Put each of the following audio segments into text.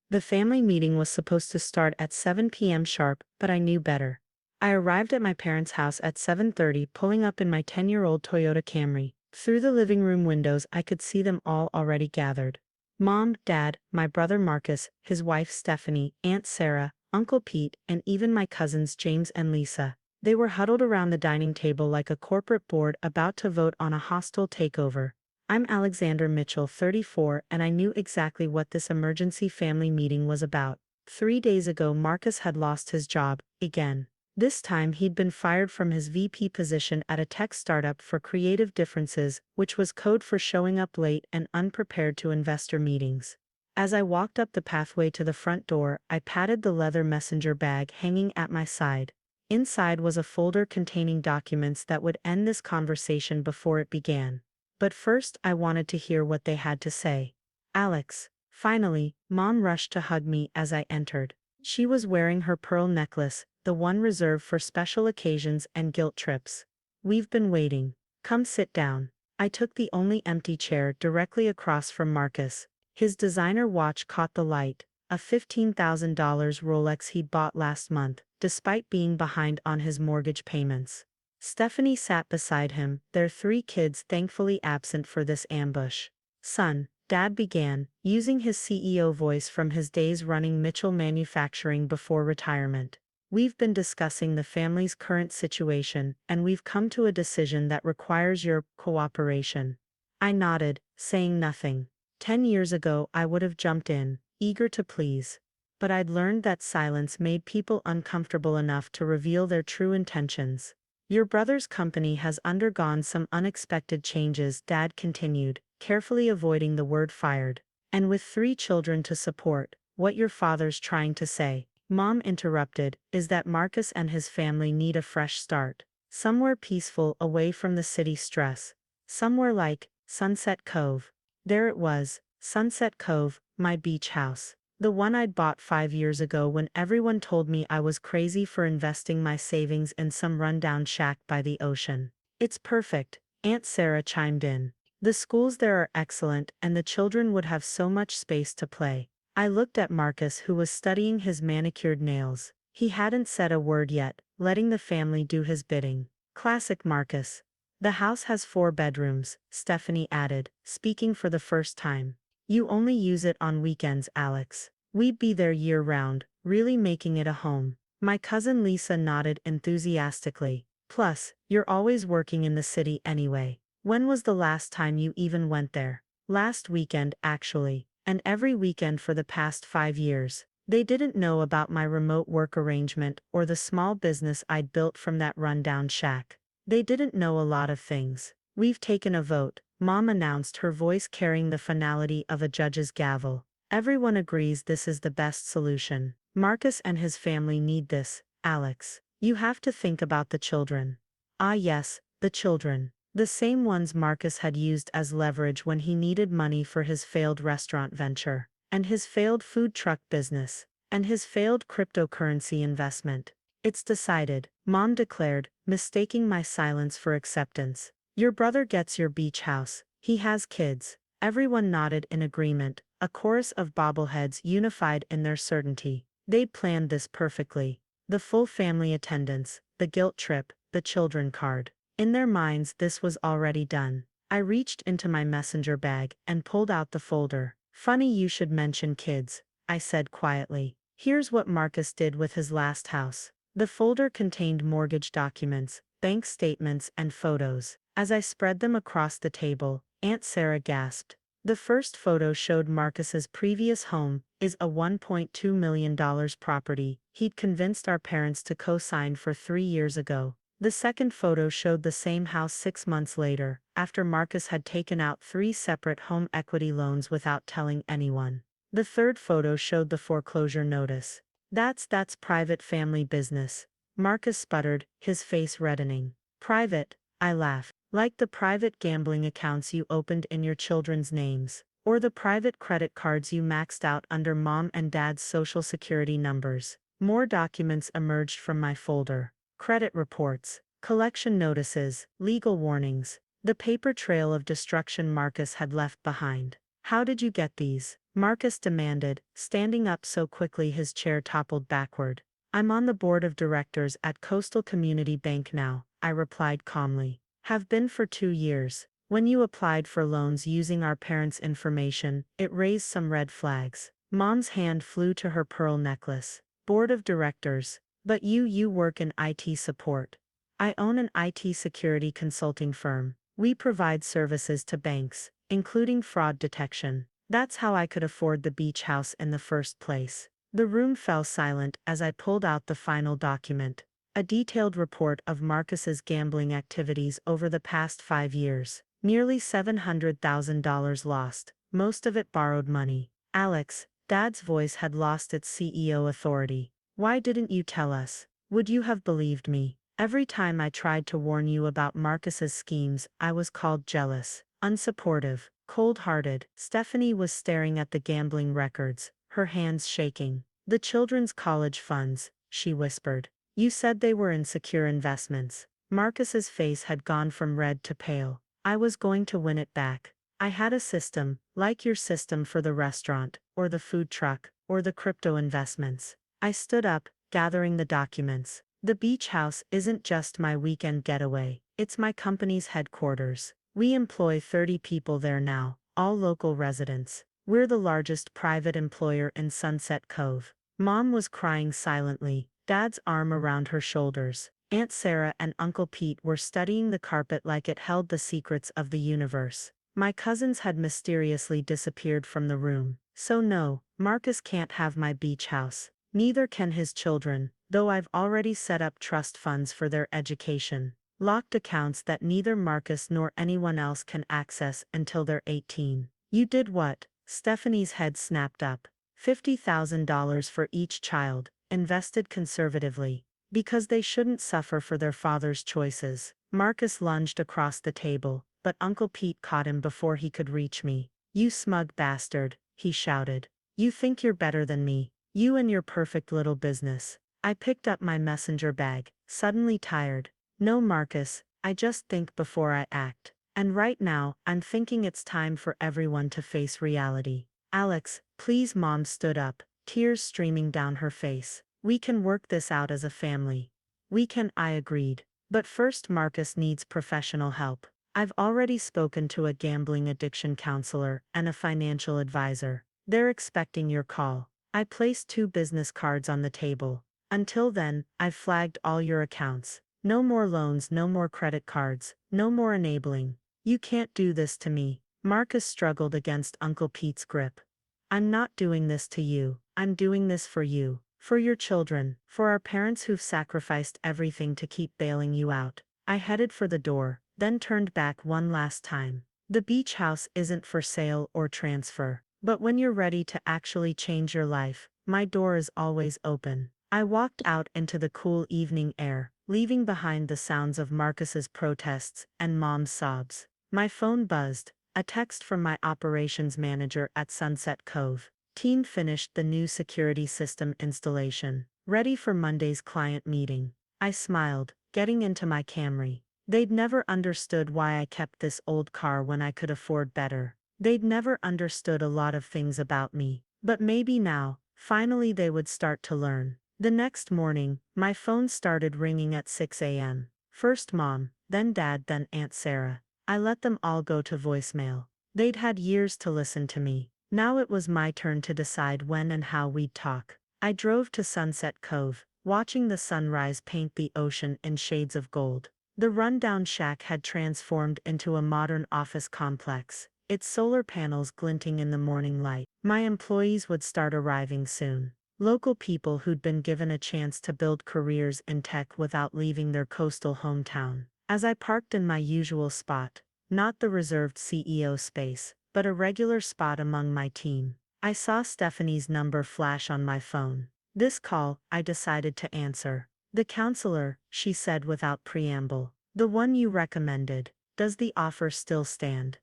The family meeting was supposed to start at 7 p.m. sharp, but I knew better. I arrived at my parents' house at 7:30, pulling up in my 10-year-old Toyota Camry. Through the living room windows, I could see them all already gathered. Mom, Dad, my brother Marcus, his wife Stephanie, Aunt Sarah, Uncle Pete, and even my cousins James and Lisa. They were huddled around the dining table like a corporate board about to vote on a hostile takeover. I'm Alexander Mitchell, 34, and I knew exactly what this emergency family meeting was about. 3 days ago, Marcus had lost his job, again. This time he'd been fired from his VP position at a tech startup for creative differences, which was code for showing up late and unprepared to investor meetings. As I walked up the pathway to the front door, I patted the leather messenger bag hanging at my side. Inside was a folder containing documents that would end this conversation before it began. But first I wanted to hear what they had to say. Alex. Finally, Mom rushed to hug me as I entered. She was wearing her pearl necklace, the one reserved for special occasions and guilt trips. We've been waiting. Come sit down. I took the only empty chair directly across from Marcus. His designer watch caught the light, a $15,000 Rolex he'd bought last month, despite being behind on his mortgage payments. Stephanie sat beside him, their 3 kids thankfully absent for this ambush. Son, Dad began, using his CEO voice from his days running Mitchell Manufacturing before retirement. We've been discussing the family's current situation, and we've come to a decision that requires your cooperation. I nodded, saying nothing. 10 years ago I would have jumped in, eager to please. But I'd learned that silence made people uncomfortable enough to reveal their true intentions. Your brother's company has undergone some unexpected changes, Dad continued, carefully avoiding the word fired. And with 3 children to support, what your father's trying to say, Mom interrupted, is that Marcus and his family need a fresh start. Somewhere peaceful away from the city stress. Somewhere like Sunset Cove. There it was, Sunset Cove, my beach house. The one I'd bought 5 years ago when everyone told me I was crazy for investing my savings in some rundown shack by the ocean. It's perfect, Aunt Sarah chimed in. The schools there are excellent and the children would have so much space to play. I looked at Marcus, who was studying his manicured nails. He hadn't said a word yet, letting the family do his bidding. Classic Marcus. The house has 4 bedrooms, Stephanie added, speaking for the first time. You only use it on weekends, Alex. We'd be there year-round, really making it a home. My cousin Lisa nodded enthusiastically. Plus, you're always working in the city anyway. When was the last time you even went there? Last weekend, actually. And every weekend for the past 5 years. They didn't know about my remote work arrangement or the small business I'd built from that rundown shack. They didn't know a lot of things. We've taken a vote, Mom announced, her voice carrying the finality of a judge's gavel. Everyone agrees this is the best solution. Marcus and his family need this, Alex. You have to think about the children. Ah yes, the children. The same ones Marcus had used as leverage when he needed money for his failed restaurant venture, and his failed food truck business, and his failed cryptocurrency investment. It's decided, Mom declared, mistaking my silence for acceptance. Your brother gets your beach house. He has kids. Everyone nodded in agreement, a chorus of bobbleheads unified in their certainty. They'd planned this perfectly. The full family attendance, the guilt trip, the children card. In their minds this was already done. I reached into my messenger bag and pulled out the folder. Funny you should mention kids, I said quietly. Here's what Marcus did with his last house. The folder contained mortgage documents, bank statements, and photos. As I spread them across the table, Aunt Sarah gasped. The first photo showed Marcus's previous home, is a $1.2 million property he'd convinced our parents to co-sign for 3 years ago. The second photo showed the same house 6 months later, after Marcus had taken out 3 separate home equity loans without telling anyone. The third photo showed the foreclosure notice. That's private family business, Marcus sputtered, his face reddening. Private, I laughed. Like the private gambling accounts you opened in your children's names, or the private credit cards you maxed out under Mom and Dad's social security numbers. More documents emerged from my folder. Credit reports, collection notices, legal warnings, the paper trail of destruction Marcus had left behind. How did you get these? Marcus demanded, standing up so quickly his chair toppled backward. I'm on the board of directors at Coastal Community Bank now, I replied calmly. Have been for 2 years. When you applied for loans using our parents' information, it raised some red flags. Mom's hand flew to her pearl necklace. Board of directors. But you work in IT support. I own an IT security consulting firm. We provide services to banks, including fraud detection. That's how I could afford the beach house in the first place. The room fell silent as I pulled out the final document. A detailed report of Marcus's gambling activities over the past 5 years. Nearly $700,000 lost, most of it borrowed money. Alex, Dad's voice had lost its CEO authority. Why didn't you tell us? Would you have believed me? Every time I tried to warn you about Marcus's schemes, I was called jealous, unsupportive, cold-hearted. Stephanie was staring at the gambling records, her hands shaking. The children's college funds, she whispered. You said they were in secure investments. Marcus's face had gone from red to pale. I was going to win it back. I had a system, like your system for the restaurant, or the food truck, or the crypto investments. I stood up, gathering the documents. The beach house isn't just my weekend getaway, it's my company's headquarters. We employ 30 people there now, all local residents. We're the largest private employer in Sunset Cove. Mom was crying silently, Dad's arm around her shoulders. Aunt Sarah and Uncle Pete were studying the carpet like it held the secrets of the universe. My cousins had mysteriously disappeared from the room. So no, Marcus can't have my beach house. Neither can his children, though I've already set up trust funds for their education. Locked accounts that neither Marcus nor anyone else can access until they're 18. You did what? Stephanie's head snapped up. $50,000 for each child, invested conservatively. Because they shouldn't suffer for their father's choices. Marcus lunged across the table, but Uncle Pete caught him before he could reach me. You smug bastard, he shouted. You think you're better than me. You and your perfect little business. I picked up my messenger bag, suddenly tired. No, Marcus, I just think before I act. And right now, I'm thinking it's time for everyone to face reality. Alex, please. Mom stood up, tears streaming down her face. We can work this out as a family. We can, I agreed. But first, Marcus needs professional help. I've already spoken to a gambling addiction counselor and a financial advisor. They're expecting your call. I placed 2 business cards on the table. Until then, I've flagged all your accounts. No more loans, no more credit cards, no more enabling. You can't do this to me. Marcus struggled against Uncle Pete's grip. I'm not doing this to you. I'm doing this for you. For your children, for our parents who've sacrificed everything to keep bailing you out. I headed for the door, then turned back one last time. The beach house isn't for sale or transfer. But when you're ready to actually change your life, my door is always open. I walked out into the cool evening air, leaving behind the sounds of Marcus's protests and Mom's sobs. My phone buzzed, a text from my operations manager at Sunset Cove. Team finished the new security system installation, ready for Monday's client meeting. I smiled, getting into my Camry. They'd never understood why I kept this old car when I could afford better. They'd never understood a lot of things about me. But maybe now, finally they would start to learn. The next morning, my phone started ringing at 6 a.m. First Mom, then Dad, then Aunt Sarah. I let them all go to voicemail. They'd had years to listen to me. Now it was my turn to decide when and how we'd talk. I drove to Sunset Cove, watching the sunrise paint the ocean in shades of gold. The rundown shack had transformed into a modern office complex, its solar panels glinting in the morning light. My employees would start arriving soon. Local people who'd been given a chance to build careers in tech without leaving their coastal hometown. As I parked in my usual spot, not the reserved CEO space, but a regular spot among my team, I saw Stephanie's number flash on my phone. This call, I decided to answer. The counselor, she said without preamble. The one you recommended. Does the offer still stand?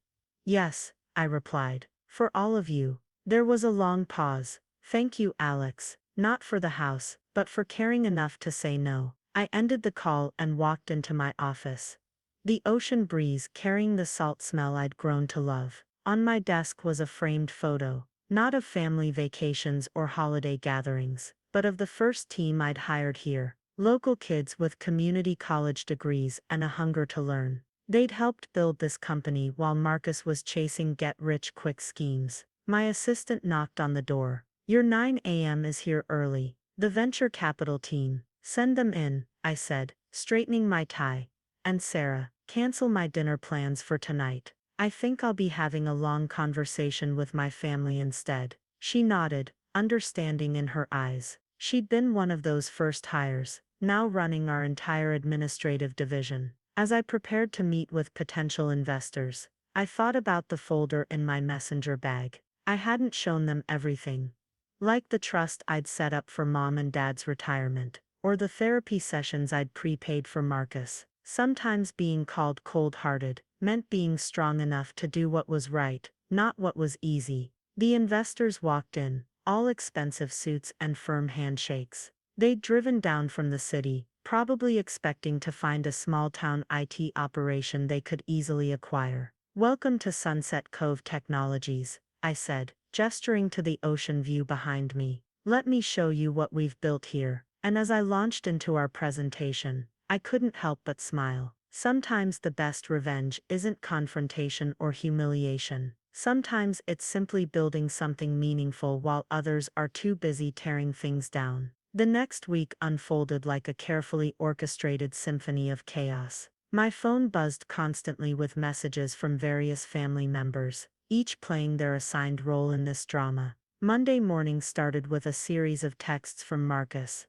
Yes, I replied. For all of you. There was a long pause. Thank you, Alex, not for the house, but for caring enough to say no. I ended the call and walked into my office. The ocean breeze carrying the salt smell I'd grown to love. On my desk was a framed photo, not of family vacations or holiday gatherings, but of the first team I'd hired here. Local kids with community college degrees and a hunger to learn. They'd helped build this company while Marcus was chasing get-rich-quick schemes. My assistant knocked on the door. "Your 9 a.m. is here early. The venture capital team. Send them in," I said, straightening my tie. "And Sarah, cancel my dinner plans for tonight. I think I'll be having a long conversation with my family instead." She nodded, understanding in her eyes. She'd been one of those first hires, now running our entire administrative division. As I prepared to meet with potential investors, I thought about the folder in my messenger bag. I hadn't shown them everything. Like the trust I'd set up for Mom and Dad's retirement, or the therapy sessions I'd prepaid for Marcus. Sometimes being called cold-hearted meant being strong enough to do what was right, not what was easy. The investors walked in, all expensive suits and firm handshakes. They'd driven down from the city, probably expecting to find a small-town IT operation they could easily acquire. "Welcome to Sunset Cove Technologies," I said, gesturing to the ocean view behind me. "Let me show you what we've built here." And as I launched into our presentation, I couldn't help but smile. Sometimes the best revenge isn't confrontation or humiliation. Sometimes it's simply building something meaningful while others are too busy tearing things down. The next week unfolded like a carefully orchestrated symphony of chaos. My phone buzzed constantly with messages from various family members, each playing their assigned role in this drama. Monday morning started with a series of texts from Marcus.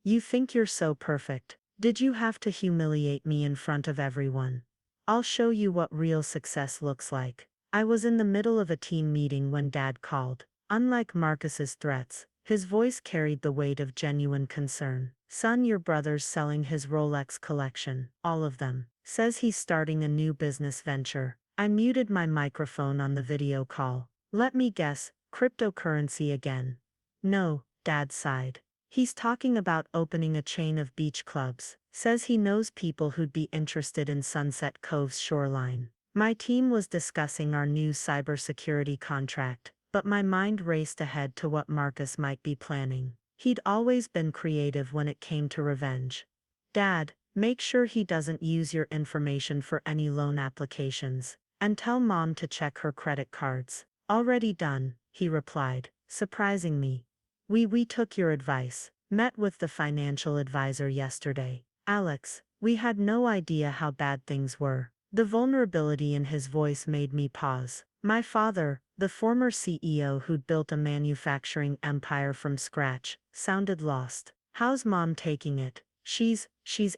"You think you're so perfect. Did you have to humiliate me in front of everyone? I'll show you what real success looks like." I was in the middle of a team meeting when Dad called. Unlike Marcus's threats, his voice carried the weight of genuine concern. "Son, your brother's selling his Rolex collection, all of them. Says he's starting a new business venture." I muted my microphone on the video call. "Let me guess, cryptocurrency again." "No," Dad sighed. "He's talking about opening a chain of beach clubs. Says he knows people who'd be interested in Sunset Cove's shoreline." My team was discussing our new cybersecurity contract, but my mind raced ahead to what Marcus might be planning. He'd always been creative when it came to revenge. "Dad, make sure he doesn't use your information for any loan applications. And tell Mom to check her credit cards." "Already done," he replied, surprising me. We took your advice. Met with the financial advisor yesterday. Alex, we had no idea how bad things were." The vulnerability in his voice made me pause. My father, the former CEO who'd built a manufacturing empire from scratch, sounded lost. "How's Mom taking it?" She's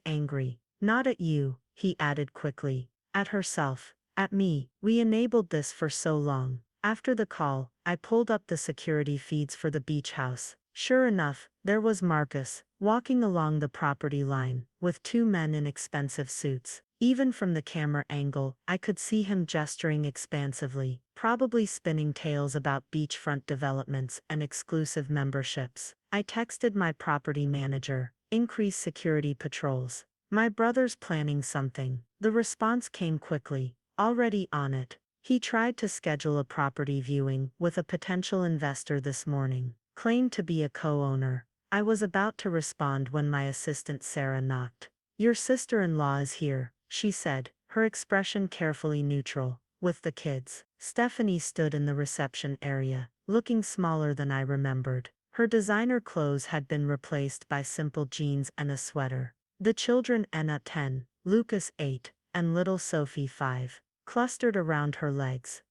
angry. Not at you," he added quickly. "At herself. At me. We enabled this for so long." After the call, I pulled up the security feeds for the beach house. Sure enough, there was Marcus, walking along the property line, with two men in expensive suits. Even from the camera angle, I could see him gesturing expansively, probably spinning tales about beachfront developments and exclusive memberships. I texted my property manager, "Increase security patrols. My brother's planning something." The response came quickly, "Already on it." He tried to schedule a property viewing with a potential investor this morning, claimed to be a co-owner. I was about to respond when my assistant Sarah knocked. "Your sister-in-law is here," she said, her expression carefully neutral. "With the kids." Stephanie stood in the reception area, looking smaller than I remembered. Her designer clothes had been replaced by simple jeans and a sweater. The children, Anna 10, Lucas 8, and little Sophie 5, clustered around her legs.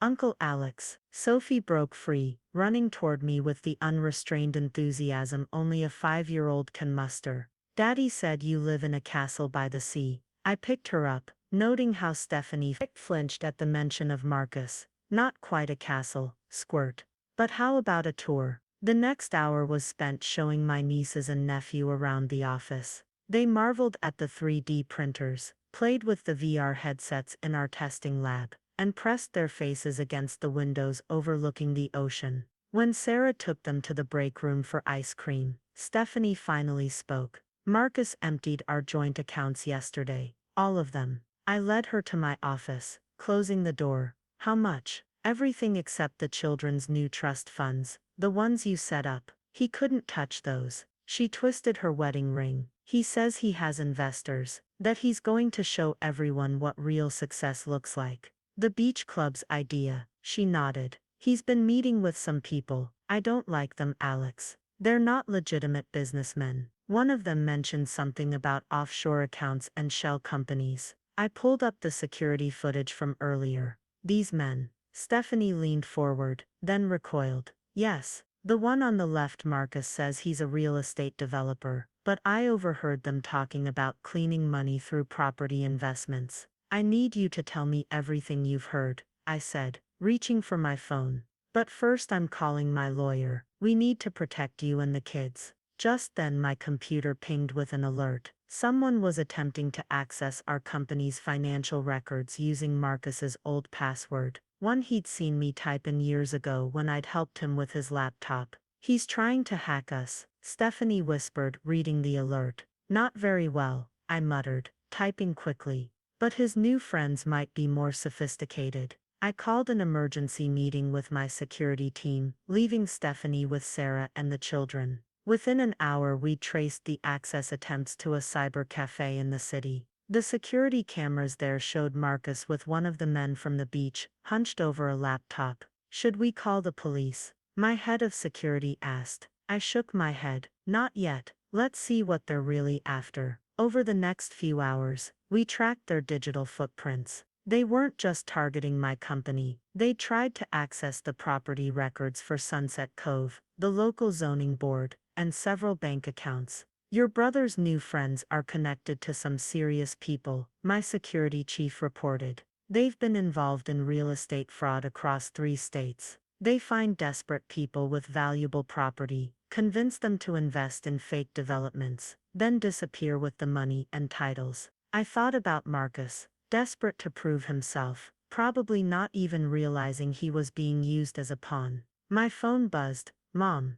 "Uncle Alex." Sophie broke free, running toward me with the unrestrained enthusiasm only a 5-year-old can muster. "Daddy said you live in a castle by the sea." I picked her up, noting how Stephanie flinched at the mention of Marcus. "Not quite a castle, squirt. But how about a tour?" The next hour was spent showing my nieces and nephew around the office. They marveled at the 3D printers, played with the VR headsets in our testing lab, and pressed their faces against the windows overlooking the ocean. When Sarah took them to the break room for ice cream, Stephanie finally spoke. "Marcus emptied our joint accounts yesterday. All of them." I led her to my office, closing the door. How much? Everything except the children's new trust funds, the ones you set up. He couldn't touch those. She twisted her wedding ring. He says he has investors, that he's going to show everyone what real success looks like. The beach club's idea, she nodded. He's been meeting with some people. I don't like them, Alex. They're not legitimate businessmen. One of them mentioned something about offshore accounts and shell companies. I pulled up the security footage from earlier. These men. Stephanie leaned forward, then recoiled. Yes, the one on the left. Marcus says he's a real estate developer, but I overheard them talking about cleaning money through property investments. I need you to tell me everything you've heard, I said, reaching for my phone. But first I'm calling my lawyer. We need to protect you and the kids. Just then my computer pinged with an alert. Someone was attempting to access our company's financial records using Marcus's old password, one he'd seen me type in years ago when I'd helped him with his laptop. He's trying to hack us, Stephanie whispered, reading the alert. Not very well, I muttered, typing quickly. But his new friends might be more sophisticated. I called an emergency meeting with my security team, leaving Stephanie with Sarah and the children. Within an hour we traced the access attempts to a cyber cafe in the city. The security cameras there showed Marcus with one of the men from the beach, hunched over a laptop. Should we call the police? My head of security asked. I shook my head. Not yet. Let's see what they're really after. Over the next few hours, we tracked their digital footprints. They weren't just targeting my company. They tried to access the property records for Sunset Cove, the local zoning board, and several bank accounts. Your brother's new friends are connected to some serious people, my security chief reported. They've been involved in real estate fraud across 3 states. They find desperate people with valuable property, convince them to invest in fake developments, then disappear with the money and titles. I thought about Marcus, desperate to prove himself, probably not even realizing he was being used as a pawn. My phone buzzed. Mom.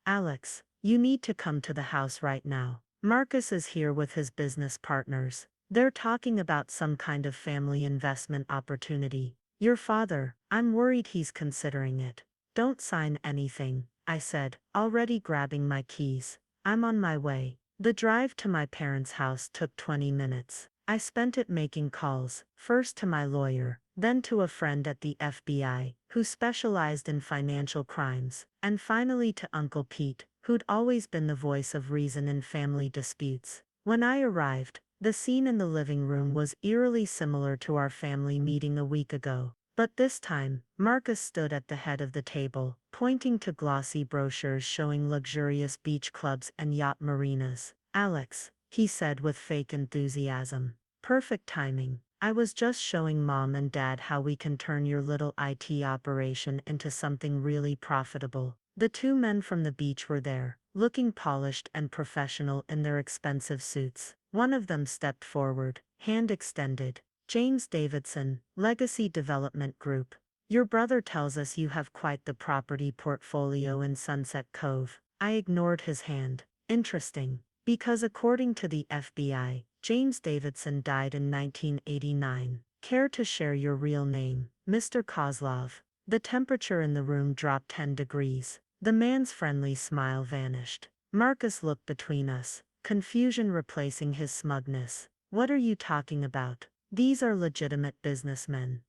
Alex, you need to come to the house right now. Marcus is here with his business partners. They're talking about some kind of family investment opportunity. Your father, I'm worried he's considering it. Don't sign anything, I said, already grabbing my keys. I'm on my way. The drive to my parents' house took 20 minutes. I spent it making calls, first to my lawyer, then to a friend at the FBI, who specialized in financial crimes, and finally to Uncle Pete, who'd always been the voice of reason in family disputes. When I arrived, the scene in the living room was eerily similar to our family meeting a week ago. But this time, Marcus stood at the head of the table, pointing to glossy brochures showing luxurious beach clubs and yacht marinas. Alex, he said with fake enthusiasm. Perfect timing. I was just showing Mom and Dad how we can turn your little IT operation into something really profitable. The 2 men from the beach were there, looking polished and professional in their expensive suits. One of them stepped forward, hand extended. James Davidson, Legacy Development Group. Your brother tells us you have quite the property portfolio in Sunset Cove. I ignored his hand. Interesting. Because according to the FBI, James Davidson died in 1989. Care to share your real name, Mr. Kozlov? The temperature in the room dropped 10 degrees. The man's friendly smile vanished. Marcus looked between us, confusion replacing his smugness. What are you talking about? These are legitimate businessmen.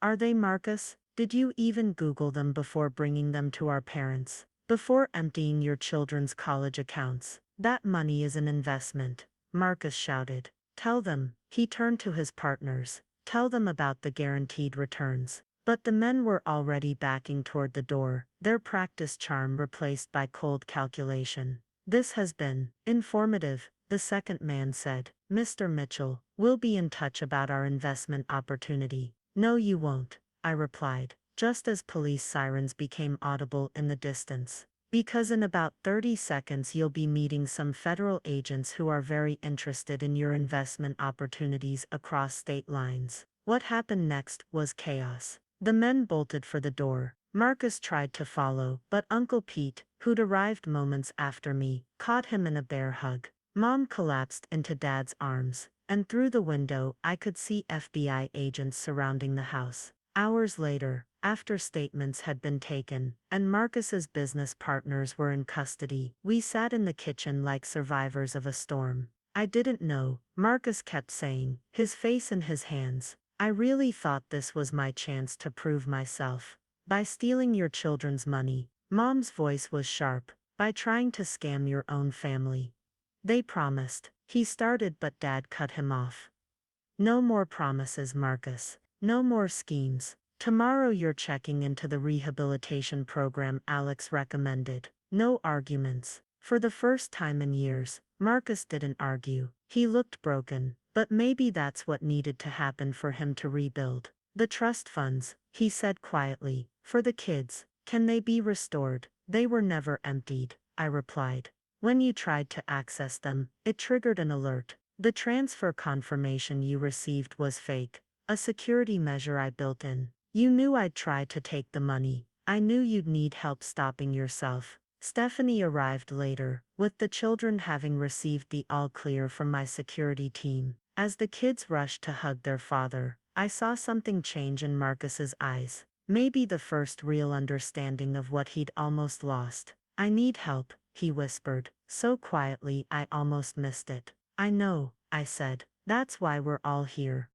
Are they, Marcus? Did you even Google them before bringing them to our parents? Before emptying your children's college accounts? That money is an investment, Marcus shouted. Tell them, he turned to his partners. Tell them about the guaranteed returns. But the men were already backing toward the door, their practiced charm replaced by cold calculation. This has been informative, the second man said. Mr. Mitchell, we'll be in touch about our investment opportunity. No, you won't, I replied, just as police sirens became audible in the distance. Because in about 30 seconds you'll be meeting some federal agents who are very interested in your investment opportunities across state lines. What happened next was chaos. The men bolted for the door. Marcus tried to follow, but Uncle Pete, who'd arrived moments after me, caught him in a bear hug. Mom collapsed into Dad's arms, and through the window I could see FBI agents surrounding the house. Hours later, after statements had been taken, and Marcus's business partners were in custody, we sat in the kitchen like survivors of a storm. I didn't know, Marcus kept saying, his face in his hands. I really thought this was my chance to prove myself. By stealing your children's money, Mom's voice was sharp, by trying to scam your own family. They promised. He started, but Dad cut him off. No more promises, Marcus. No more schemes. Tomorrow you're checking into the rehabilitation program Alex recommended. No arguments. For the first time in years, Marcus didn't argue. He looked broken, but maybe that's what needed to happen for him to rebuild. The trust funds, he said quietly, for the kids, can they be restored? They were never emptied, I replied. When you tried to access them, it triggered an alert. The transfer confirmation you received was fake, a security measure I built in. You knew I'd try to take the money. I knew you'd need help stopping yourself. Stephanie arrived later, with the children having received the all-clear from my security team. As the kids rushed to hug their father, I saw something change in Marcus's eyes. Maybe the first real understanding of what he'd almost lost. I need help, he whispered, so quietly I almost missed it. I know, I said. That's why we're all here.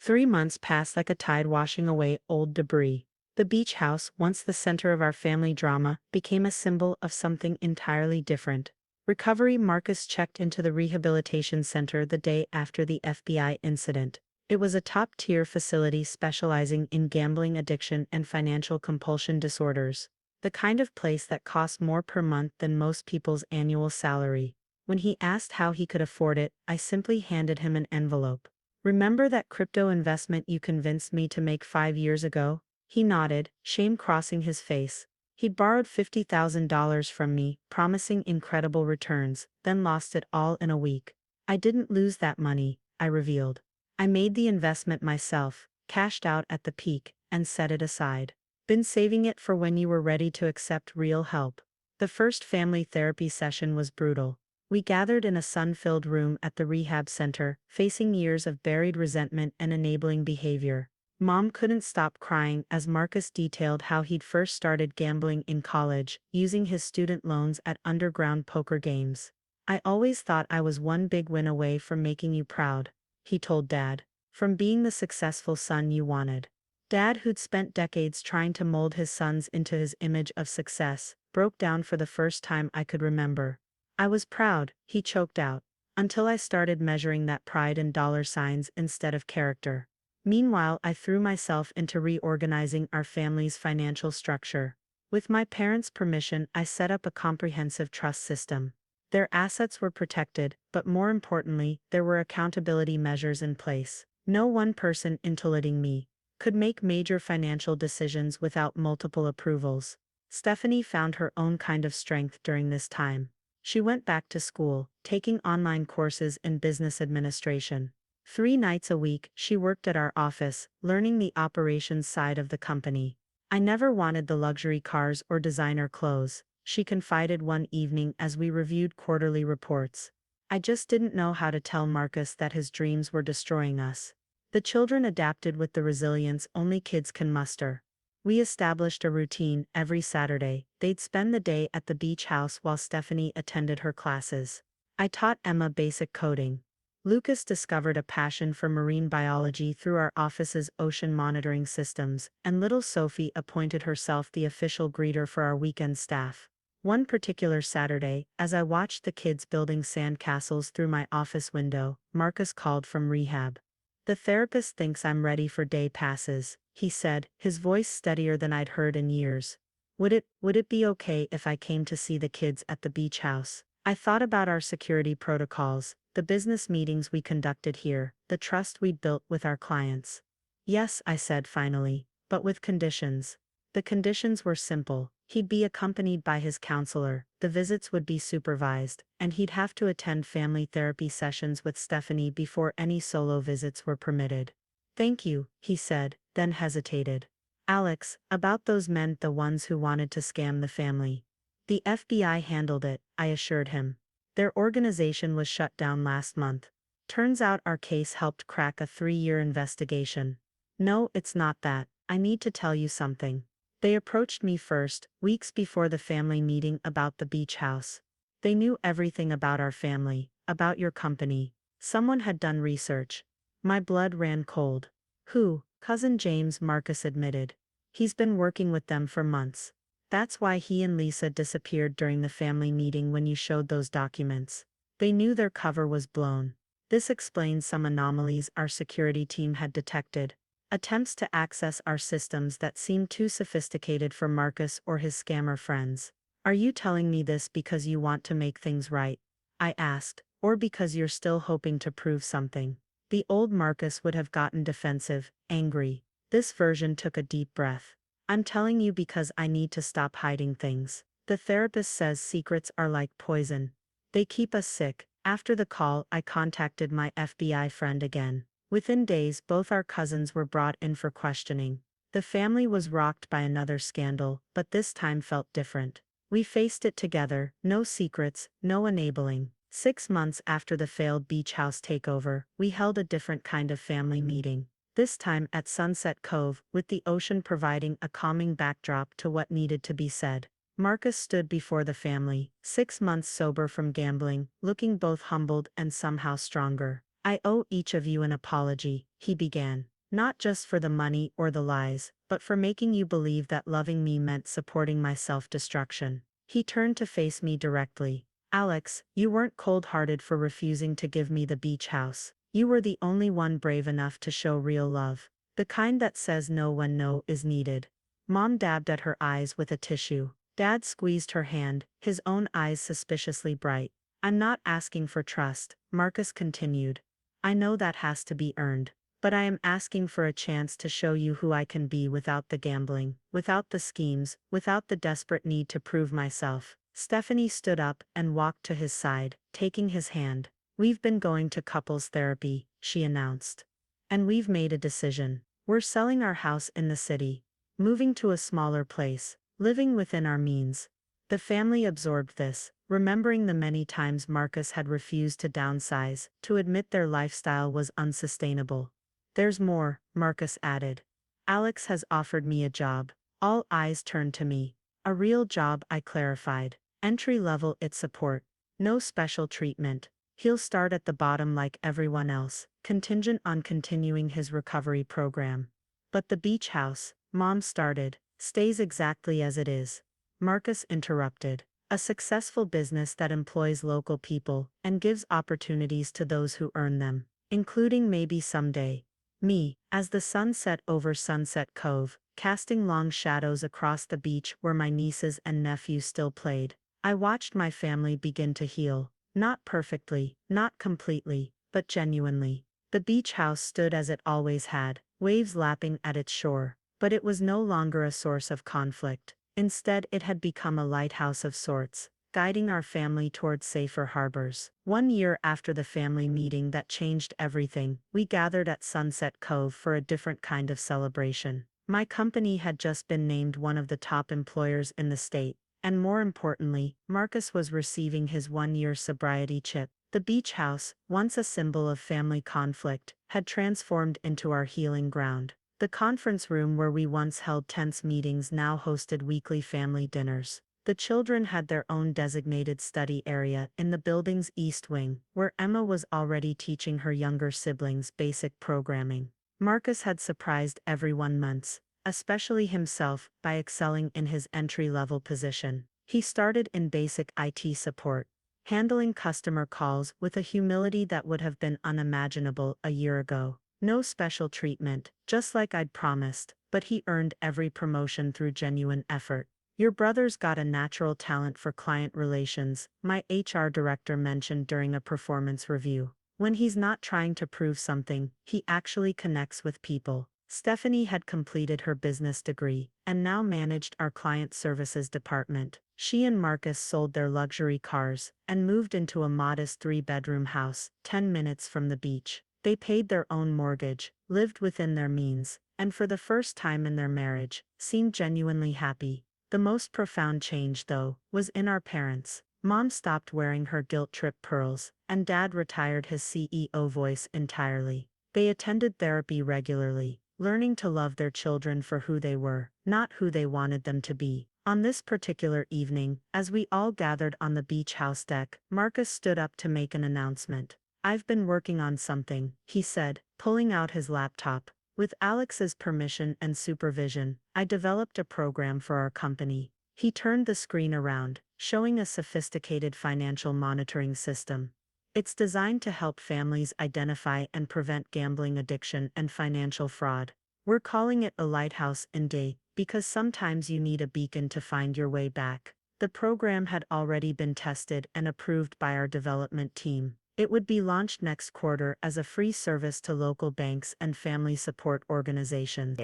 3 months passed like a tide washing away old debris. The beach house, once the center of our family drama, became a symbol of something entirely different. Recovery. Marcus checked into the rehabilitation center the day after the FBI incident. It was a top-tier facility specializing in gambling addiction and financial compulsion disorders. The kind of place that costs more per month than most people's annual salary. When he asked how he could afford it, I simply handed him an envelope. Remember that crypto investment you convinced me to make 5 years ago? He nodded, shame crossing his face. He'd borrowed $50,000 from me, promising incredible returns, then lost it all in a week. I didn't lose that money, I revealed. I made the investment myself, cashed out at the peak, and set it aside. Been saving it for when you were ready to accept real help. The first family therapy session was brutal. We gathered in a sun-filled room at the rehab center, facing years of buried resentment and enabling behavior. Mom couldn't stop crying as Marcus detailed how he'd first started gambling in college, using his student loans at underground poker games. I always thought I was one big win away from making you proud, he told Dad. From being the successful son you wanted. Dad, who'd spent decades trying to mold his sons into his image of success, broke down for the first time I could remember. I was proud, he choked out, until I started measuring that pride in dollar signs instead of character. Meanwhile, I threw myself into reorganizing our family's financial structure. With my parents' permission, I set up a comprehensive trust system. Their assets were protected, but more importantly, there were accountability measures in place. No one person, including me, could make major financial decisions without multiple approvals. Stephanie found her own kind of strength during this time. She went back to school, taking online courses in business administration. 3 nights a week, she worked at our office, learning the operations side of the company. I never wanted the luxury cars or designer clothes, she confided one evening as we reviewed quarterly reports. I just didn't know how to tell Marcus that his dreams were destroying us. The children adapted with the resilience only kids can muster. We established a routine. Every Saturday, they'd spend the day at the beach house while Stephanie attended her classes. I taught Emma basic coding. Lucas discovered a passion for marine biology through our office's ocean monitoring systems, and little Sophie appointed herself the official greeter for our weekend staff. One particular Saturday, as I watched the kids building sand castles through my office window, Marcus called from rehab. The therapist thinks I'm ready for day passes, he said, his voice steadier than I'd heard in years. Would it be okay if I came to see the kids at the beach house? I thought about our security protocols, the business meetings we conducted here, the trust we'd built with our clients. Yes, I said finally, but with conditions. The conditions were simple. He'd be accompanied by his counselor, the visits would be supervised, and he'd have to attend family therapy sessions with Stephanie before any solo visits were permitted. Thank you, he said, then hesitated. Alex, about those men, the ones who wanted to scam the family. The FBI handled it, I assured him. Their organization was shut down last month. Turns out our case helped crack a 3-year investigation. No, it's not that, I need to tell you something. They approached me first, weeks before the family meeting about the beach house. They knew everything about our family, about your company. Someone had done research. My blood ran cold. Who? Cousin James, Marcus admitted. He's been working with them for months. That's why he and Lisa disappeared during the family meeting when you showed those documents. They knew their cover was blown. This explains some anomalies our security team had detected. Attempts to access our systems that seemed too sophisticated for Marcus or his scammer friends. Are you telling me this because you want to make things right? I asked, or because you're still hoping to prove something? The old Marcus would have gotten defensive, angry. This version took a deep breath. I'm telling you because I need to stop hiding things. The therapist says secrets are like poison. They keep us sick. After the call, I contacted my FBI friend again. Within days, both our cousins were brought in for questioning. The family was rocked by another scandal, but this time felt different. We faced it together, no secrets, no enabling. 6 months after the failed beach house takeover, we held a different kind of family meeting. This time at Sunset Cove, with the ocean providing a calming backdrop to what needed to be said. Marcus stood before the family, 6 months sober from gambling, looking both humbled and somehow stronger. I owe each of you an apology, he began. Not just for the money or the lies, but for making you believe that loving me meant supporting my self-destruction. He turned to face me directly. Alex, you weren't cold-hearted for refusing to give me the beach house. You were the only one brave enough to show real love. The kind that says no when no is needed. Mom dabbed at her eyes with a tissue. Dad squeezed her hand, his own eyes suspiciously bright. I'm not asking for trust, Marcus continued. I know that has to be earned. But I am asking for a chance to show you who I can be without the gambling, without the schemes, without the desperate need to prove myself. Stephanie stood up and walked to his side, taking his hand. We've been going to couples therapy, she announced. And we've made a decision. We're selling our house in the city, moving to a smaller place, living within our means. The family absorbed this, remembering the many times Marcus had refused to downsize, to admit their lifestyle was unsustainable. There's more, Marcus added. Alex has offered me a job. All eyes turned to me. A real job, I clarified. Entry level IT support. No special treatment. He'll start at the bottom like everyone else, contingent on continuing his recovery program. But the beach house, Mom started, stays exactly as it is. Marcus interrupted. A successful business that employs local people and gives opportunities to those who earn them, including maybe someday me. As the sun set over Sunset Cove, casting long shadows across the beach where my nieces and nephews still played, I watched my family begin to heal. Not perfectly, not completely, but genuinely. The beach house stood as it always had, waves lapping at its shore, but it was no longer a source of conflict. Instead, it had become a lighthouse of sorts, guiding our family towards safer harbors. 1 year after the family meeting that changed everything, we gathered at Sunset Cove for a different kind of celebration. My company had just been named one of the top employers in the state, and more importantly, Marcus was receiving his 1-year sobriety chip. The beach house, once a symbol of family conflict, had transformed into our healing ground. The conference room where we once held tense meetings now hosted weekly family dinners. The children had their own designated study area in the building's east wing, where Emma was already teaching her younger siblings basic programming. Marcus had surprised everyone months, especially himself, by excelling in his entry-level position. He started in basic IT support, handling customer calls with a humility that would have been unimaginable a year ago. No special treatment, just like I'd promised, but he earned every promotion through genuine effort. Your brother's got a natural talent for client relations, my HR director mentioned during a performance review. When he's not trying to prove something, he actually connects with people. Stephanie had completed her business degree and now managed our client services department. She and Marcus sold their luxury cars and moved into a modest 3-bedroom house, 10 minutes from the beach. They paid their own mortgage, lived within their means, and for the first time in their marriage, seemed genuinely happy. The most profound change, though, was in our parents. Mom stopped wearing her guilt-trip pearls, and Dad retired his CEO voice entirely. They attended therapy regularly, learning to love their children for who they were, not who they wanted them to be. On this particular evening, as we all gathered on the beach house deck, Marcus stood up to make an announcement. "I've been working on something," he said, pulling out his laptop. "With Alex's permission and supervision, I developed a program for our company." He turned the screen around, showing a sophisticated financial monitoring system. "It's designed to help families identify and prevent gambling addiction and financial fraud. We're calling it a lighthouse in day, because sometimes you need a beacon to find your way back." The program had already been tested and approved by our development team. It would be launched next quarter as a free service to local banks and family support organizations.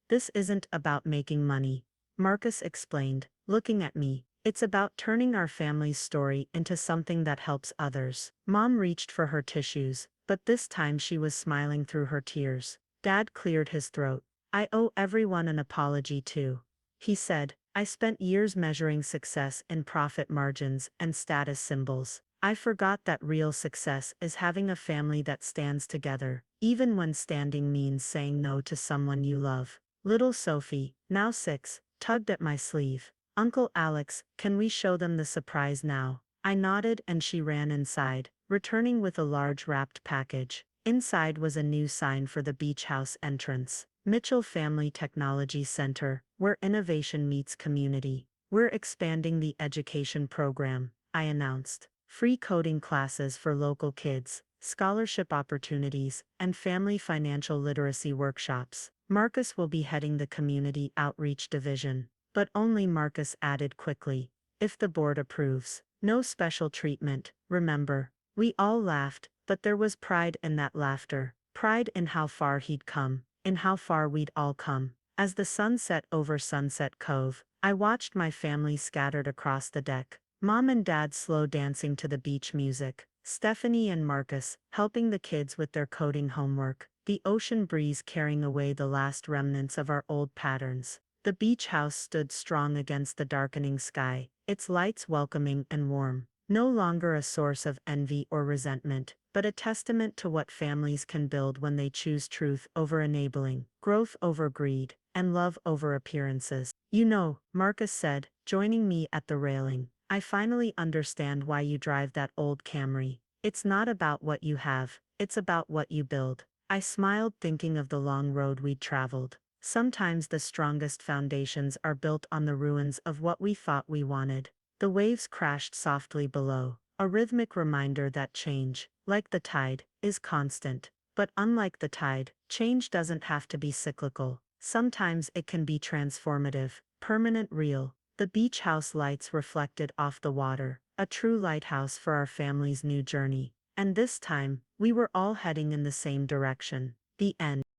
"This isn't about making money," Marcus explained, looking at me. "It's about turning our family's story into something that helps others." Mom reached for her tissues, but this time she was smiling through her tears. Dad cleared his throat. "I owe everyone an apology too," he said. "I spent years measuring success in profit margins and status symbols. I forgot that real success is having a family that stands together, even when standing means saying no to someone you love." Little Sophie, now 6, tugged at my sleeve. "Uncle Alex, can we show them the surprise now?" I nodded and she ran inside, returning with a large wrapped package. Inside was a new sign for the beach house entrance. "Mitchell Family Technology Center, where innovation meets community." "We're expanding the education program," I announced. "Free coding classes for local kids, scholarship opportunities, and family financial literacy workshops." Marcus will be heading the community outreach division. But only Marcus added quickly, "If the board approves. No special treatment, remember." We all laughed, but there was pride in that laughter. Pride in how far he'd come, in how far we'd all come. As the sun set over Sunset Cove, I watched my family scattered across the deck. Mom and Dad slow dancing to the beach music. Stephanie and Marcus helping the kids with their coding homework. The ocean breeze carrying away the last remnants of our old patterns. The beach house stood strong against the darkening sky, its lights welcoming and warm. No longer a source of envy or resentment, but a testament to what families can build when they choose truth over enabling, growth over greed, and love over appearances. "You know," Marcus said, joining me at the railing, "I finally understand why you drive that old Camry. It's not about what you have, it's about what you build." I smiled, thinking of the long road we'd traveled. Sometimes the strongest foundations are built on the ruins of what we thought we wanted. The waves crashed softly below, a rhythmic reminder that change, like the tide, is constant. But unlike the tide, change doesn't have to be cyclical. Sometimes it can be transformative, permanent, real. The beach house lights reflected off the water, a true lighthouse for our family's new journey. And this time, we were all heading in the same direction. The end.